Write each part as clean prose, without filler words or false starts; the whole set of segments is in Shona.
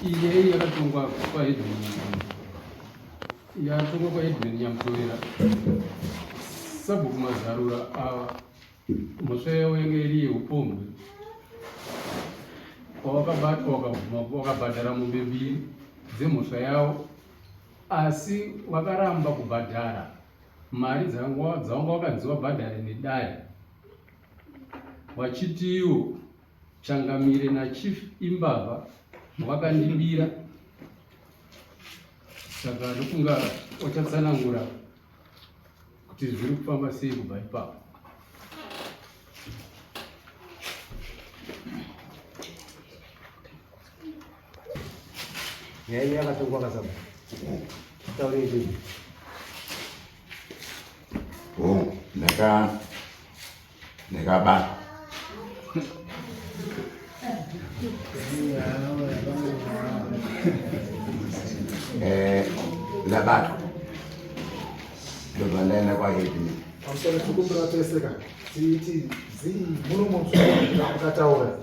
Iye yakatungwa kwa Edwin Nyamtorera sabhuku mazarura ava muswe wengeri upombwe wakabatwa wakabhadhara mombe mbiri dzemuswa yavo, asi wakaramba kubhadhara mari dzawanga wakadziwa bhadhare nedare, wachiti iwo Changamire naChief Imbava wakandibira, saka ndofunga wachatsanangura kuti zviri kufamba sei kubva ipapo. Yeye akatungwa kasaba. Tauri hivi. Nekaba. Zabato. Ndobandaenda kwa Edwin. Amsole tukumbira teseka. Siti muno mutsu akataura.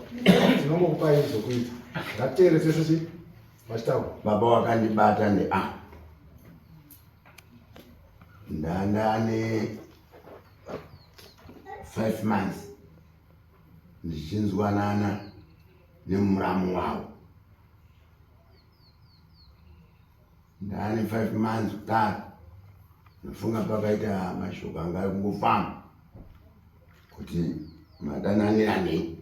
Tinomukupa izvo kuita. Ngatere sese machitaura. Baba wakandibata ndandane 5 months ndichinzwanana nemuramu wavo. Ndane 5 months kudaro nofunga pakaita mashoko anga ari kungofamba kuti madananirane.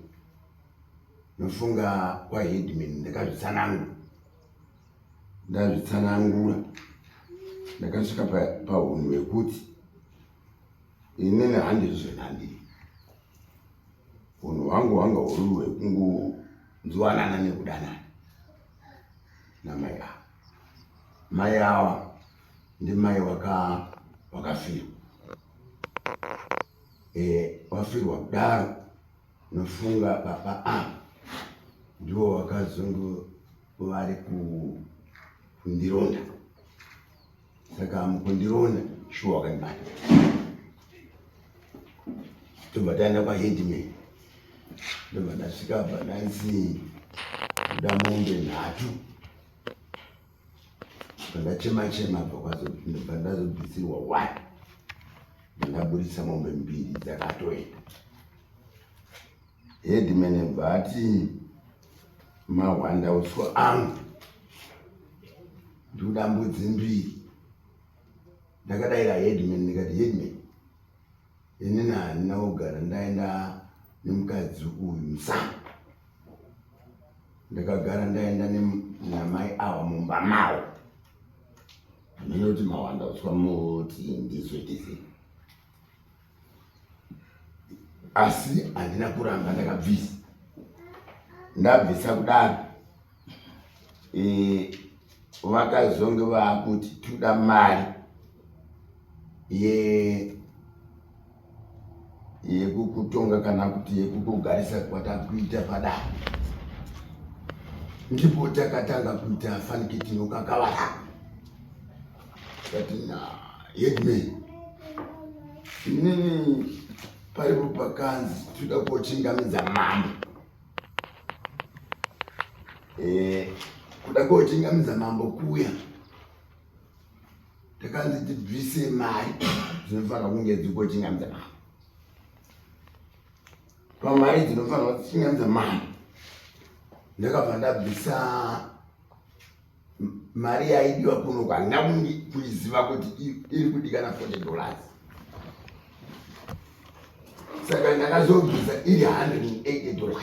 Nofunga kwa Edwin ndakazvitsanangura ndakasvika paunhu hwekuti inini handizvenandiri. Unhu hwangu hwanga huri hwekungonzwanana nekudanana namai ava. Mai ava ndimai wakafirwa. Wafirwa kudaro nofunga baba angu ndiwo wakazongo vari kundironda. Saka mukundironda shuwa wakandibata. Tobva taenda kwaHedman. Ndobva ndasvika pananzi kuda mombe 3. Pandachema ndobva ndazobvisirwa 1. Ndaburitsa mombe 2 dzakatoenda. Hedman bva ati mahwanda uswa angu ndoda mbudzi 2. Ndakadayira Hedman ndikati Hedman, inini handina kugara ndaenda nemukadzi uyu Musana. Ndakagara ndaenda namai ava mumba mavo. Ndinoti mahwanda uswa moti ndizvotese. Asi handina kuramba ndakabvisa. Ndabvisa kudaro vakazonge vakuti toda mari yekukutonga kana kuti yekukugarisa kwatakuita padare. Ndipo takatanga kuita fanikitino kakavara. Kati Hedman, inini paripo pakanzi toda kochingamidza mambo. Kuda kochingamidza mambo kuya takanzi tibvise mari dzinofanira kunge dzikochingamidza mambo. Pamari dzinofanira kuchingamidza mambo ndakabva ndabvisa mari yaidiwa kuno kwandina kuiziva kuti iri kudikana $40. Saka ndakazobvisa iri $180.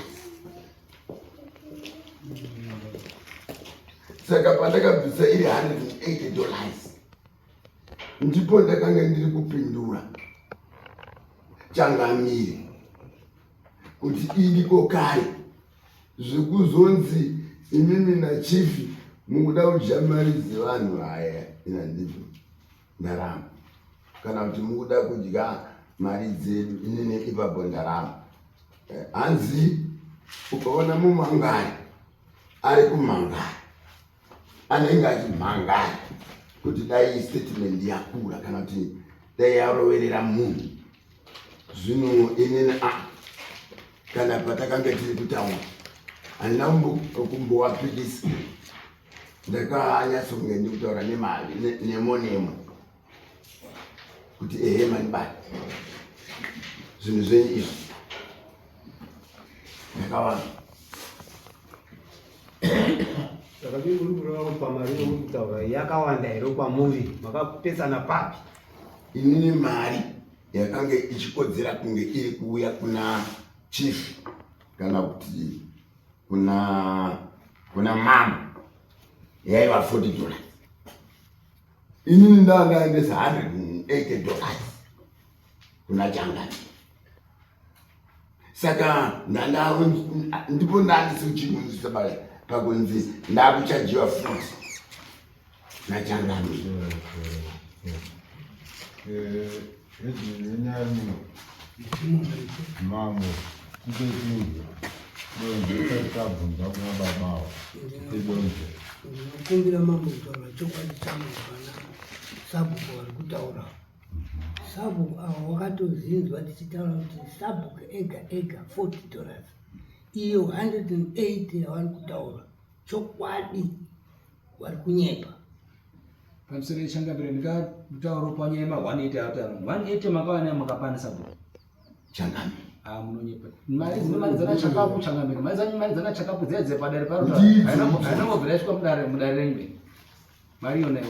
Saka pandakabvisa iri $180 ndipo ndakanga ndiri kupindura Changamire kuti iriko kare zvekuzonzi inini naChief mukuda kushamarize vanhu haya ina ndizvo ndarama kana kuti mukuda kudya mari dzedu inini ipapo ndarama hanzi ukaona mumangari ari kumangara anenge achimhangara kuti dai statement yakura kana kuti dai yaroverera munhu zvino inini kana patakanga tiri kutaura handina kumbowapikisa ndakanyatsokunge ndikutaura nemari nemo kuti ehe manibati zvinhu zvenyu izvi ndakawanda Saka uri pamari yokutaura yakawanda here kwamuri makapesana papi? Inini mari yakanga ichikodzera kunge iri kuuya kuna chief kana kuti kuna mama yaiva $40. Inini ndangaendesa $180 kuna Changani. Saka ndipo ndandisi kuchiunzisa pakunzi ndakuchajiwa futi naChangani. Enyani mambo kutokuza donje tabvunza kuna babawo idonje ndinokumbira mambo kutaura chokwadi changu kana sabhuku vari kutaura sabhuku avo wakatozinzwa tichitaura kuti sabhuku ega $40 iyo 180 yavari kutaura chokwadi vari kunyepa pamusoro yechangambire ndikataura panyema 180 ataura 180 makawana makapandisa bhuku Changani. Munonyepa mari dzana chakapu changambire mari dzana chakapu dzedze padare paro ainongobvira yasvika mudare rengwe mari yona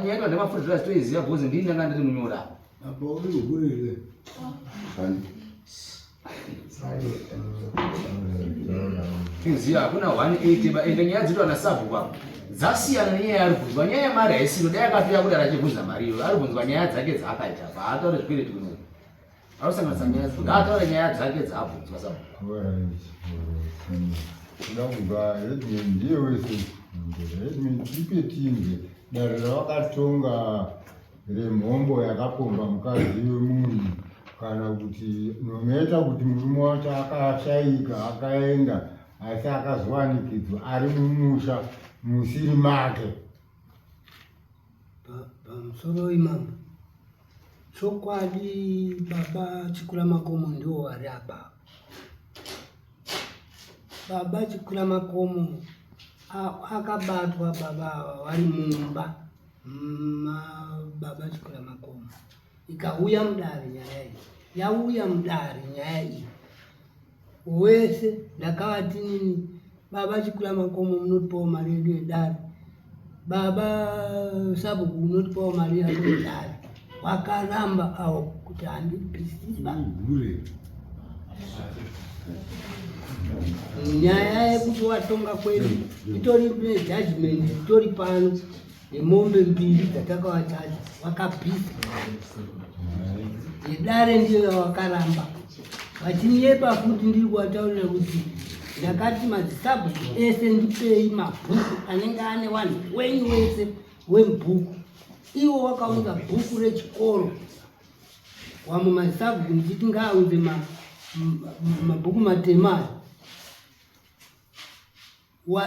nyaitwa ndemafuta toiziva bhozi ndini ndanga ndiri munyora Apa uri kukurire? iziva hakuna 180 ende nyaya dzitwa nasabhuku apo dzasiyana nenyaya ari kubvunzwa nyaya yemari haisiro dai akafira kudara achibvunza mariyo ari kubvunzwa nyaya dzake dzaakaita paataure zvikwireti kuno anosanganisa nyaya dzake ataure nyaya dzake dzaabvunzwa sabhuku kuda kubva Edmund ndiye wese Edmund ipetinge dare ravakatonga remhombo yakapomba mukadzi wemunhu kana kuti nomeita kuti murume wacho akashayika akaenda asi akazowanikidzwa ari mumusha musiri make. pamusoro imambo chokwadi baba Chikula Makomo ndiwo vari apa. Baba Chikula Makomo akabatwa baba vari mumba baba Chikula Makomo ikauya mudare nyaya iyi yauya mudare nyaya iyi wese ndakavati nini baba Chikula Makomo munotipawo mari yedu yedare baba Sabhuku unotipawo mari yedu yedare wakaramba awo kuti handipisiba nyaya yekuti watonga kwedu itori nejudgment itori pano nemombe mbiri dzatakawataja wakabvisa yedare ndiyo yawakaramba vachinyepa futi ndiri kuwataurira kuti ndakati madzisabhuku ese ndipei mabhuku anenge ane vanhu wenyu wese wemubhuku iwo wakaunza bhuku rechikoro wamwe madzisabhuku ndichiti ngaaunze mabhuku matema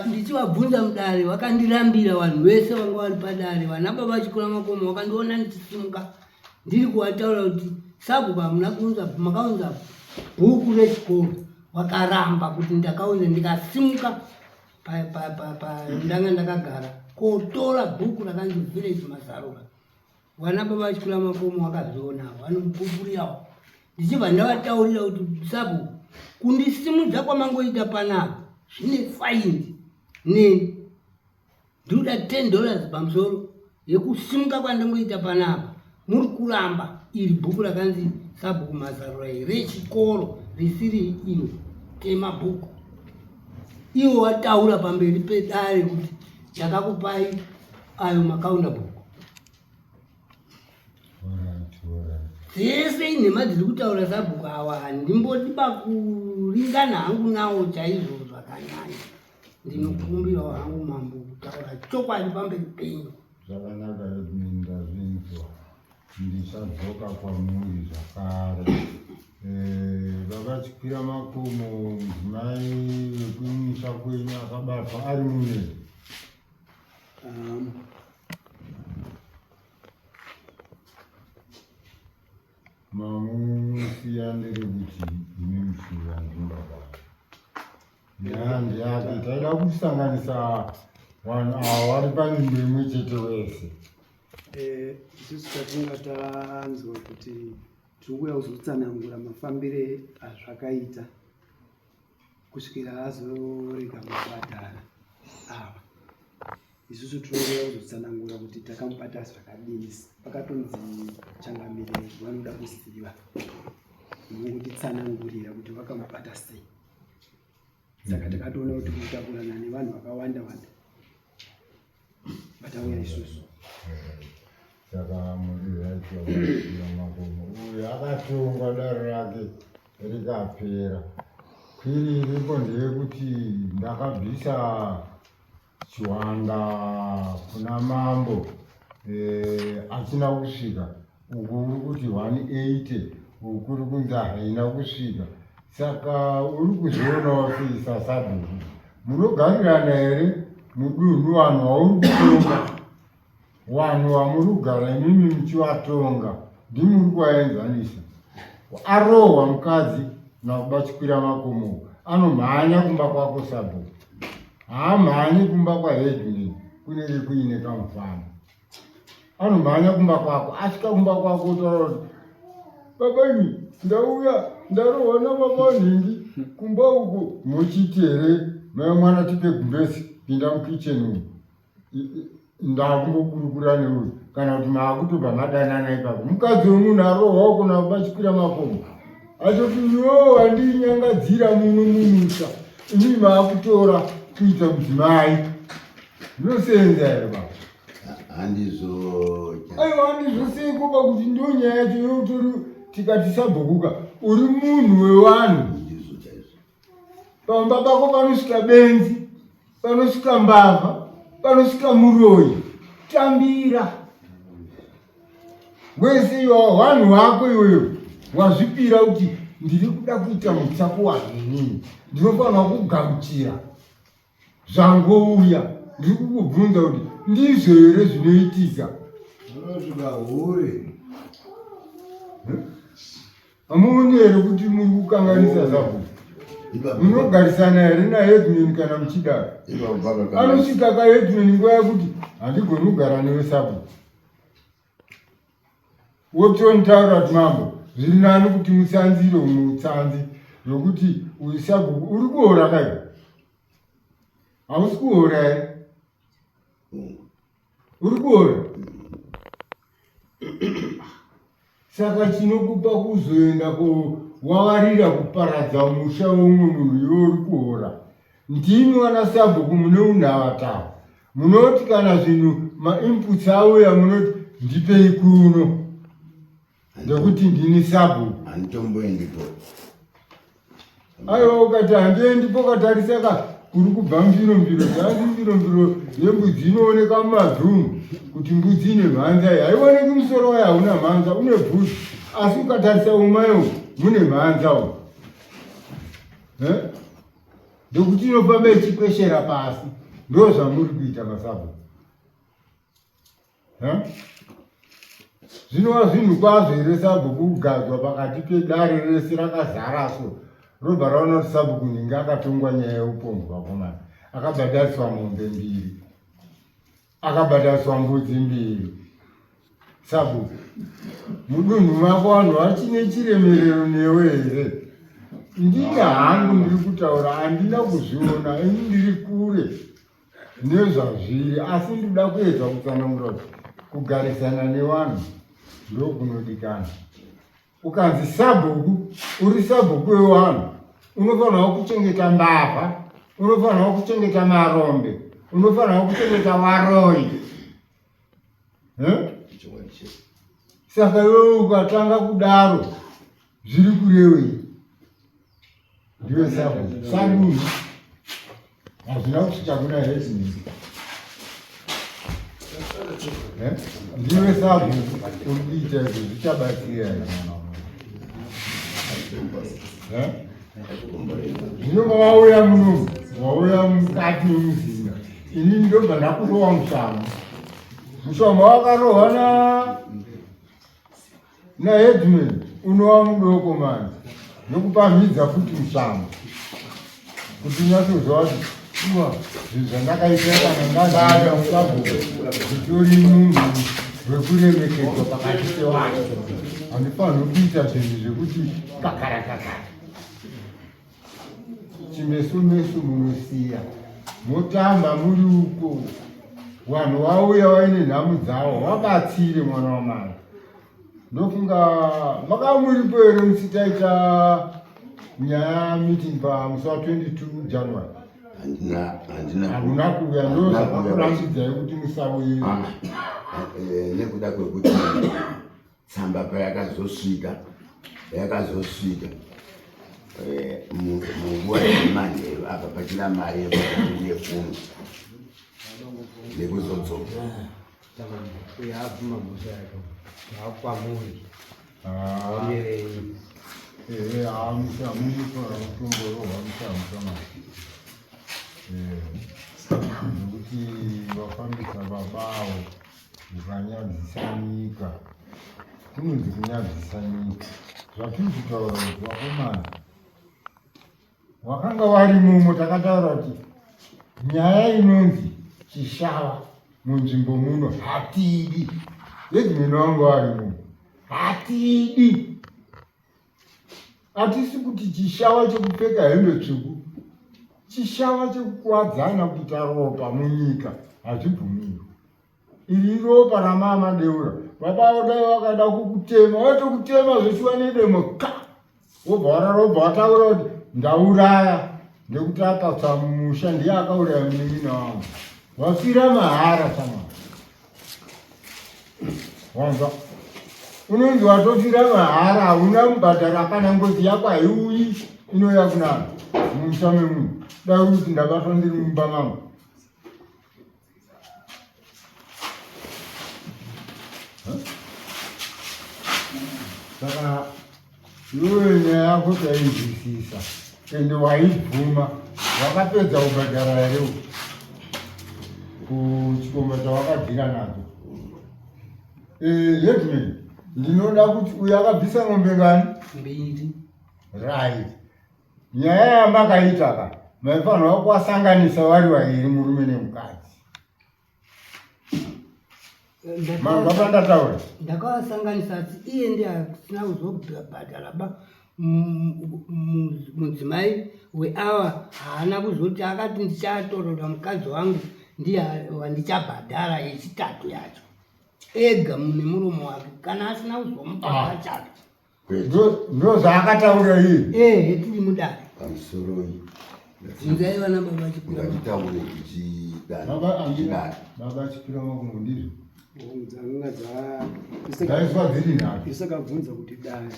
ndichivabvunza mudare vakandirambira vanhu vese vanga vari padare vana baba Chikula Makomo vakandiona ndichisimuka ndiri kuvataura kuti sabhuku hamuna kuunza makaunza bhuku rechikoro vakaramba kuti ndakaunza ndikasimuka ndanga ndakagara kotora bhuku rakanzi Village Mazarura vana baba Chikula Makomo vakazviona vanomupupurirawo ndichibva ndavataurira kuti sabhuku kundisimudza kwamangoita panapa zvine faini neni ndinoda $10 pamusoro yekusimuka kwandangoita panapa muri kuramba iri bhuku rakanzi Sabhuku Mazarura rechikoro risiri ino temabhuku iwo wataura pamberi pedare kuti ndakakupai ayo makaunda bhuku dzese inhema dziri kutaura Sabhuku awa handimbodiba kuringana hangu nawo chaizvo zvakanyanya ndinokumbirawo hangu mambo kutaura chokwadi pamberi penyu. Zvakanaka Edmund, ndazvinzwa. Ndichadzoka kwamuri zvakare. Vakachikwira makomo, mudzimai wekumusha kwenyu akabatwa ari munezi. Mamusiya nderekuti ine mushuva ndimbababa. Nyanzi yake taida kusanganisa vanhu ava vari panzvimbo imwe chete wese. Isusu tatinga tanzwa kuti tikuuya kuzotsanangura mafambire azvakaita kusvikira azorega mubhadhara ava. Isusu tinouya kuzotsanangura kuti takamubata zvakadini. Pakatonzi changamiriri vanoda kuziva nongotitsanangurira kuti vakamubata sei. Saka takatoona kuti kutakurana nevanhu vakawanda wanda batauya isusu. Saka murizaitiwa makomo uyu akatongwa dare rake rikapera. Kwiri iripo ndeyekuti ndakabvisa chiwanda kuna mambo achina kusvika. Uku uri kuti 180 uku kuri kunzi haina kusvika. Saka uri kuzvionawo seisa Sabhuku. Munogarirana here mudunhu vanhu vauri kutonga? Vanhu vamuri kugara imimi muchivatonga ndimuri kuvaenzanisa. Arohwa mukadzi nakubachikwira makomo anomhanya kumba kwako Sabhuku. Haamhanyi kumba kwaHedwin kunenge kuine kamufana. Anomhanya kumba kwako, asvika kumba kwako utaura kuti babani ndauya ndarohwa nababa nhingi kumba uko. Muchiti here mai mwana tipe gumbezi pinda mukicheni umu ndakumbokurukura neuyu kana kuti maakutobva madanana ipapo. Mukadzi wemunhu arohwawo kuna kubachikwira makomo atoti yo handinyangadzira muno mumusha imi maakutora kuita mudzimai. Zvinosenza here baba? Aiwa handizosei kuba kuti ndo nyaya yacho yotori tikati Sabhukuka uri munhu wevanhu. Pamba pako panosvika benzi, panosvika mbavha, panosvika muroyi. Tambira wese wanhu wako iweyo wazvipira kuti ndiri kuda kuita mutsako wanini, ndinofanira kugamuchira zvangouya. Ndiri kukubvunza kuti ndizvo here zvinoitika? Unosvika huri. Hamuoni here kuti muri kukanganisa Sabhuku? Munogarisana here naHedwin kana muchidaro? Anosvika kaHedwin nguva yekuti handigoni kugara newe Sabhuku. Wotontaura kuti mambo zviri nani kuti musanzire umwe utsanzi zvokuti uyu Sabhuku uri kuora kai? Hausi kuora here? Uri kuora? Saka chinokupa kuzoenda wawarira kuparadza musha womwe munhu iwe uri kuora. Ndimi wana Sabhuku mune unhavatavo. Munoti kana zvinhu mainputs auya munoti ndipei kuno ndekuti ndini Sabhuku. Handitomboendipo. Aiwa ukati handiendi katarisaka kuri kubva mbirombiro dzanzi mbirombiro yembudzi inooneka mumadhumu kuti mbudzi ine mhanza. Haioneki musoro wayo hauna mhanza, une bvudzi, asi ukatarisa umayo mune mhanza umu. Ndokuti inofamba ichikweshera pasi. Ndo zvamuri kuita maSabhuku. Zvinova zvinhu kwazvo here Sabhuku kugadzwa pakati pedare rese rakazara so. Robva raona kuti Sabhuku nhingi akatongwa nyaya yeupombwe vakomana. Akabhadhariswa mombe 2, akabhadhariswa mbudzi 2. Sabhuku, mudunhu mako vanhu vachine chiremerero newe here? Ndina hangu ndiri kutaura, handina kuzviona, ini ndiri kure nezvazviri, asi ndinoda kuedza kutsanangura kuti kugarisana nevanhu ndokunodikana. Ukanzi Sabhuku, uri Sabhuku wevanhu, unofanira kuchengeta mbavha, unofanira kuchengeta marombe, unofanira kuchengeta varoyi. Saka iwewe ukatanga kudaro zviri kurevei? Ndiwe Sabhuku. Saduni hazvina kusvika kuna hezini ndiwe sabhu uri kuita izvo zvichabatsira zvino mawauya muno wauya mukati memuzinda ini ndobva ndakurowa mushama mushama wakarohwa naheadman unova mudoko mani nokupamhidza futi mushama kuti unyatsoziva kuti iwa zvinhu zvandakaita kana ngazaya musabhuku zvitori munhu hwekuremekedzwa pakati pevanhu handifanirwi kuita zvinhu zvekuti kakara chimeso munosiya motamba muri uko vanhu vauya vaine nhamu dzavo vabatsire mwana wamai ndofunga makava muripo here musitaita nyaya meeting pamusi wa 22 January handina kuuya ndozvakakurambidzai kuti musauye nekuda kwekuti tsamba payakazosvika munguva yemanheru apa pachina mari yefumi nekuzodzoka uyabvuma musha yako vakwamuri hamushamundikora mutomborohwa mushamusama nekuti vafambisa vabawo ukanyadzisa nyika kunonzi kunyadzisa nyika zvatiri kutaura kuti vakomana wakanga wari mumo takataura kuti nyaya inonzi chishava munzvimbo muno hatidi yedzimene wangu wari mumo hatidi hatisi kuti chishava chekupfeka hembe tsvuku chishava chekukuwadzana kuita ropa munyika hazvibvumiwi iri ropa ramama deura baba dai wakada kukutema watokutema zvichiva nedemo ka wobva wararobva wataura kuti ndauraya ndekuti akatsa mumusha ndiye akauraya munin'ina wangu wafira mahara sama wanzwa unonzi watofira mahara hauna mubhadhara kana ngozi yako haiuyi inoya kunana mumusha memunhu dai kuti ndabatwa ndiri mumba mangu saka iwe nyaya yako tainzwisisa ende waibvuma wakapedza kubhadhara here kuchikomba chawakadhira nacho headman ndinoda kuti uyo akabvisa ng'ombe ngani 2 right nyaya yamakaita ka maifanirwa kuwasanganisa vari vaviri murume nemukadzi mangapa ndataura ndakavasanganisa asi iye ndiye asina kuzobhadhara ba mudzimai weava haana kuzoti akati ndichatorora mukadzi wangu ndiye wandichabhadhara yechitatu yacho ega mune muromo wake kana asina kuzomupa chake ndo zvaakataura iye hetiri mudare pamusoroi inzai vana baba chikuraitaure baba chipira makungu ndizvo dzanga dzaiswa dziri nhatu isakabvunza kuti dai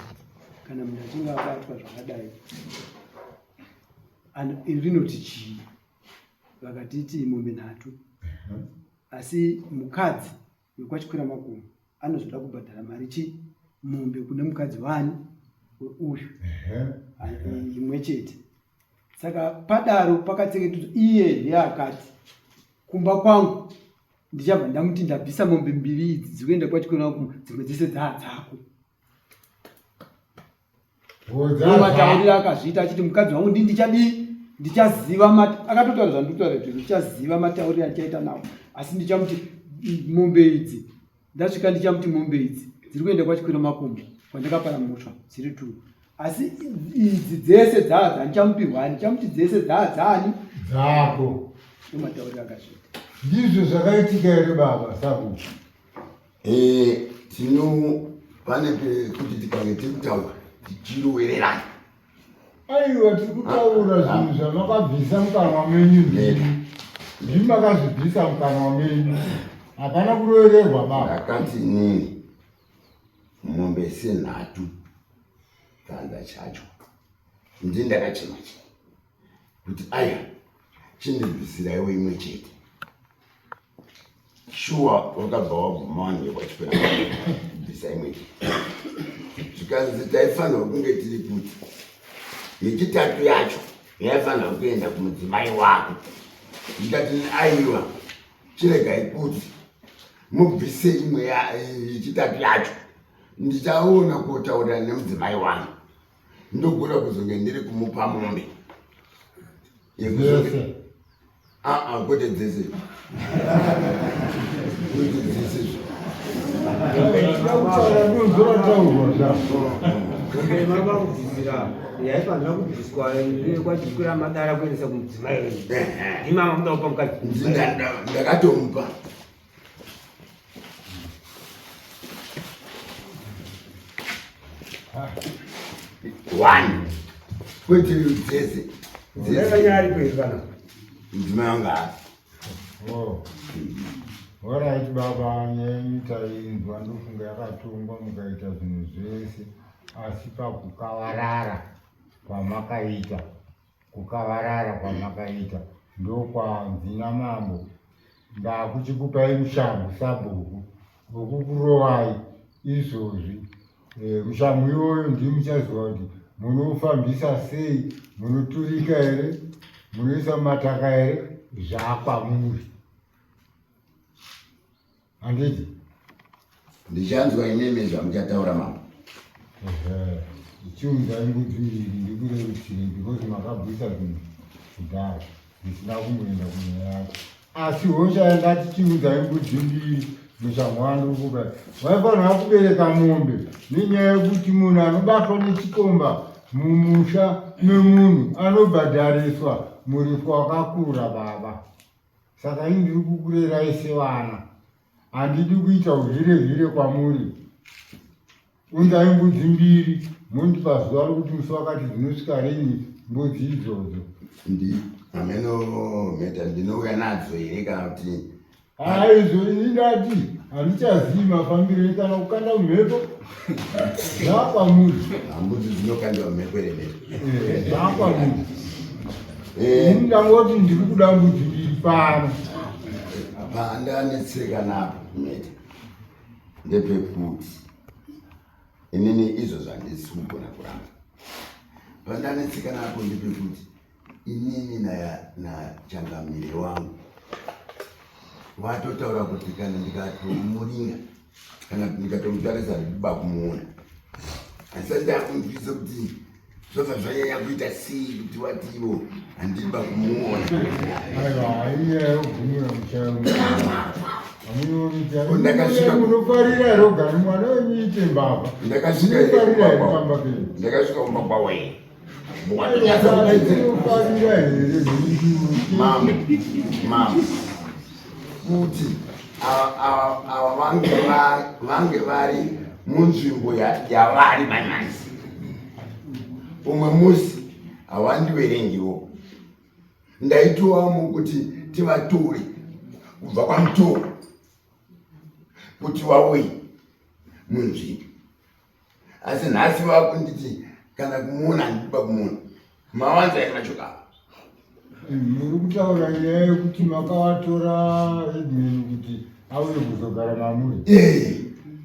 kana munhu achinge abatwa zvakadai rinoti chii vakatiti mombe 3 asi mukadzi wekwachikwira makumu anozoda kubhadhara mari chi mombe kune mukadzi wani uyu imwe chete saka padaro pakatsengetedzwa iye ndiye akati kumba kwangu ndichabva ndamuti ndabvisa mombe 2 idzi dzikuenda kwachikwira makumu dzimwe dzese dzako matauriro akazviita achiti mukadzi wangu ndichaziva akatotaura zvandikutaura kuti ndichaziva matauriro achaita nawo asi ndichamuti mombe idzi ndasvika ndichamuti mombe idzi dziri kuenda kwachikwira makumbo kwandakapara musva dziri 2 asi idzi dzese dzadza ndichamupirwa ndichamuti dzese dzadzani dzako nomatauriro akazviita ndizvo zvakaitika here baba sabu pane kuti tikange tiri kutaura tichirovererana aiwa tiri kutaura zvinhu zvamakabvisa mukanwa menyu ndimi makazvibvisa mukanwa menyu hapana kurovererwa baba akati inini mombe 3 chanza chacho ndindakachema kuti aya chindibvisira iwe imwe chete. Shuwa wakabva waguma wanekwa chikwera kubvisa imwe chete. Zvikanzi taifanirwa kunge tiri kuti yechitatu yacho yaifanirwa kuenda kumudzimai wako. Ndikati aiwa chiregai kuti mubvise imwe yechitatu yacho. Ndichaona kotaura nemudzimai wangu. Ndogona kuzonge ndiri kumupa mombe. Dzese. Kwete dzese. Kwete dzese. Mama kubvisira yaifanira kubviswa kwachikwira madara kuendesa kumudzimai wenyu. Imama muda kupa mukadzi. Ndakatomupa. One. Kwete dzese. Dzese kuizana. Mudzimai wanga. Alright baba, nyenyu tainzwa ndofunga yakatongwa mukaita zvinhu zvese, asi pakukavarara kwamakaita ndokwanzi namambo ndakuchikupai mushango sabhuku wokukurovai izvozvi. Mushango iyoyo ndimuchaziva kuti munofambisa sei, munoturika here, munoisa mataka here, zvakwamuri. Handiti? Ndichanzwa inemi zvamuchataura mama. Ichiunzai mbudzi mbiri ndikurerukire because makabvisa zvinhu kudhara zvisina kumboenda kunyaya yacho. Asi hosha yandati chiunzai mbudzi mbiri mushango wandikupai. Waifanira kubereka mombe nenyaya yekuti munhu anobatwa nechikomba mumusha memunhu anobhadhariswa muripo wakakura baba. Saka ini ndiri kukurerai sevana. Handidi kuita uvhire kwamuri. Unzai mbudzi mbiri mundipa zuva rokuti musi wakati dzinosvika rini mbudzi idzodzo. Ameno meta ndinouya nadzo here kana kuti izvo ini ndati handichazii mafambiro kana kukanda mumhepo zvakwamuri. Mbudzi dzinokandwa mumhepo remene. Zvakwamuri. Ini ndangoti ndiri kuda mbudzi mbiri pano. Pandanetseka napo meta ndepekuti inini izvo zvandisi kugona kuramba. Pandanetseka napo ndepekuti inini nachangamire wangu watotaura kuti kana ndikatomuringa kana ndikatomutarisa ndikuba kumuona. Asi ndakunzwisa kuti zvobva zvanyanya kuita sei kuti watiwo handiba kumuona. Aiwa iye ogumira muchaungu. Munofarira here ugari mwana wenyiite mbavha. Ndakasvika kumba kwawe. Munofarira here mama kuti ava vange vari munzvimbo yavari manyazi. Umwe musi hawandiverengiwo. Ndaitowamo kuti tivatore kubva kwamutoro kuti wauye munzvimbo. Asi nhasi vakunditi kana kumuona handiba kumuona. Mawanza here machoka. muri kutaura nyaya yekuti makavatora Edmund kuti auye kuzogara mamuri.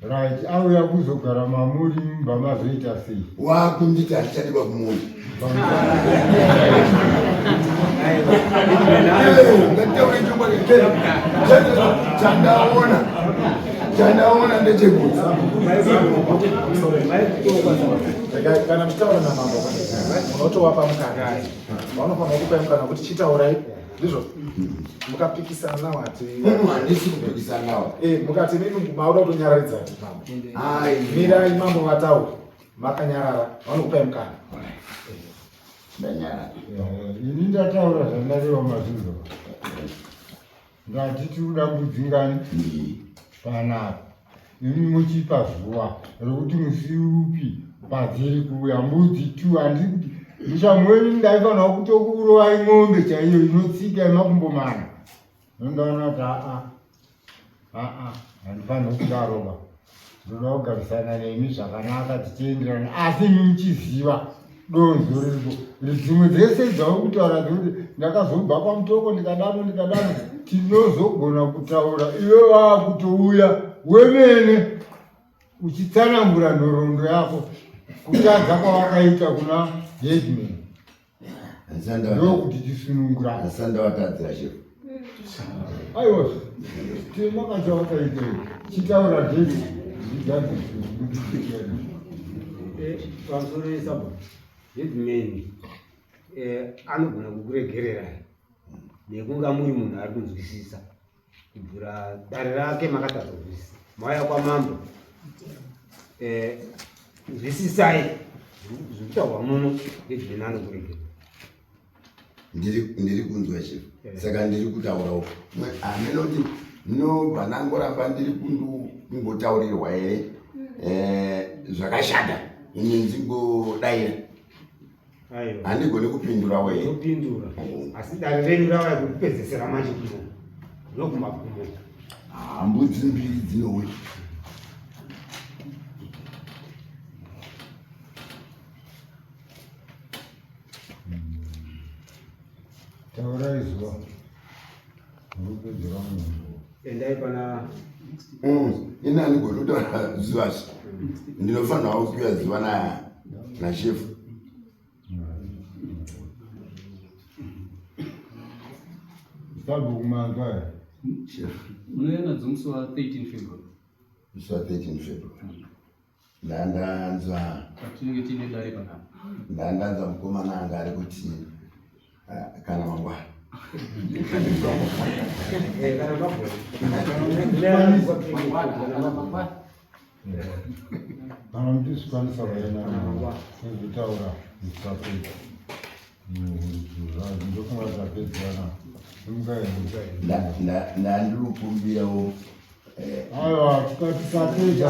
Right, auya kuzogara mamuri mumba mazoita sei? Wakunditi handichadiba kumuona. Chandaona ndechekuti kana mtaura na mambo unotowapa mukana vanofanira kupa mukana kuti chitaurai ndizvo mukapikisana nawo ati handisi kupikisana nawo. mukati mimi mauda kutonyararidza mambo mirai mambo vataura makanyarara vanokupai mukana. Ndanyarara. Ini ndataura zvandareva mazvizvo. Ngatiti uda kudzingani panapa. Ini muchipa zuva rokuti musi upi padziri kuuya mbudzi tu handisi kuti mushamweni ndaifanira kutokurovai mombe chaiyo inotsika yemakumbo mana. Nondaona kuti handifanira kudaroba. Ndoda kugarisana nemi zvakanaka tichienderana asi muchiziva donzo riripo. dzimwe dzese dzauri kutaura dzekuti ndakazobva pamutoko ndikadano tinozogona kutaura iwe waakutouya wemene uchitsanangura nhoroondo yako kutadza kwawakaita kuna headman ndokuti tisunungurana. Asandavatadzira shefu. Aiwa tema kachawakaita chitaura dheti pamusoro yesabu headman anogona kukuregererai nekunga muri munhu ari kunzwisisa kubvira dare rake makatadza kuzwisisa mauya kwamambo nzwisisai zviri kutaurwa muno headman anokuregerera. Ndiri kunzwa shefu. Saka ndiri kutaurawo. Aminoti ndinobva ndangoramba ndiri kungotaurirwa here zvakashata ini ndingodaira handigoni kupindurawo here. Kupindura asi dare renyu rauya kupedzesera machikuno ndokumagumo. Mbudzi mbiri dzinouya. taura izuva rupedzera munhu endai pana ini handigoni kutaura zuvazi ndinofanirawo kuuya zuva nashefu. sabukumanzwa Shefu. Unoenda dzomusi wa 13 February. Musi wa 13 February. Ndandanzwa Patinenge tiine dare panapa. ndandanzwa mukomana anga ari kuti kana mangwana. kana ndisikwanisa vaena kuzvitaura zvisapedza ndofunga zvapedzana Ndandikumbirawo aiwa tikati sapedza